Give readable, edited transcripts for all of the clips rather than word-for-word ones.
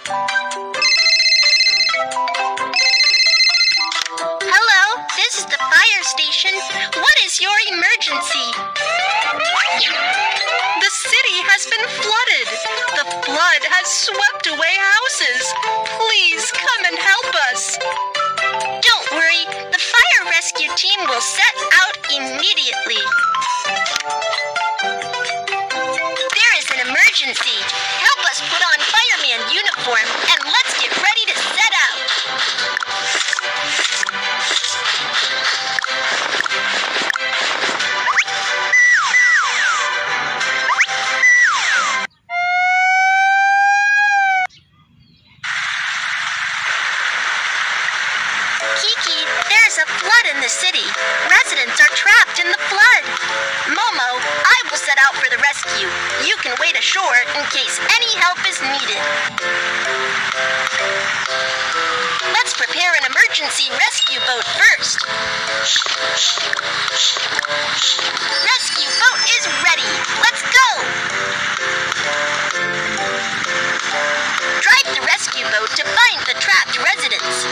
Hello, this is the fire station. What is your emergency? The city has been flooded. The flood has swept away houses. Please come and help us. Don't worry, the fire rescue team will set out immediately. There is an emergency. Help us put on fireman uniform and let's get ready to set out. Kiki, there's a flood in the city. Residents are trapped in the flood. Momo, I will set out for the rescue. You can wait ashore in case any help is needed. Let's prepare an emergency rescue boat first. Rescue boat is ready. Let's go! Drive the rescue boat to find the trapped residents.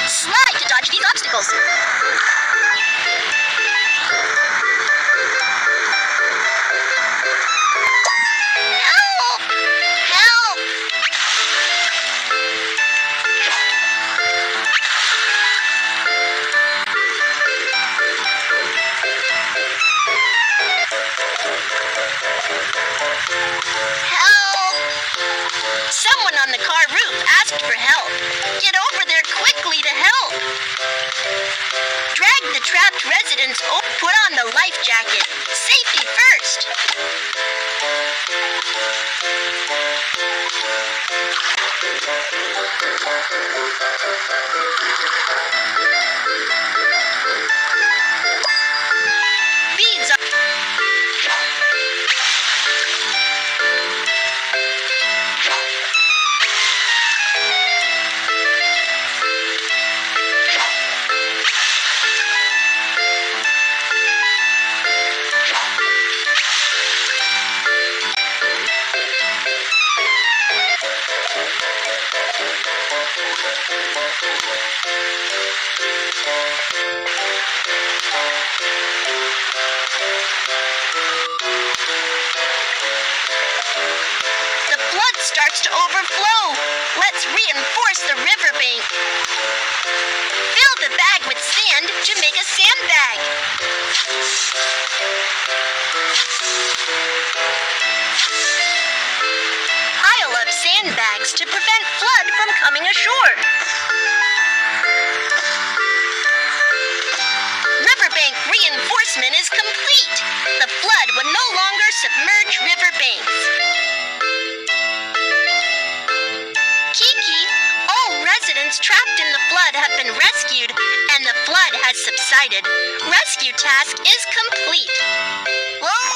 Slide to dodge these obstacles. Help! Help! Help! Someone on the car roof asked for help. Get over there quickly to help. Drag the trapped residents over. Put on the life jacket. Safety first. Beads are... The flood starts to overflow. Let's reinforce the riverbank. Fill the bag with sand to make a sandbag. Pile up sandbags to prevent flood from coming ashore. Riverbank reinforcement is complete. The flood will no longer submerge riverbanks. Kiki, all residents trapped in the flood have been rescued and the flood has subsided. Rescue task is complete. Whoa!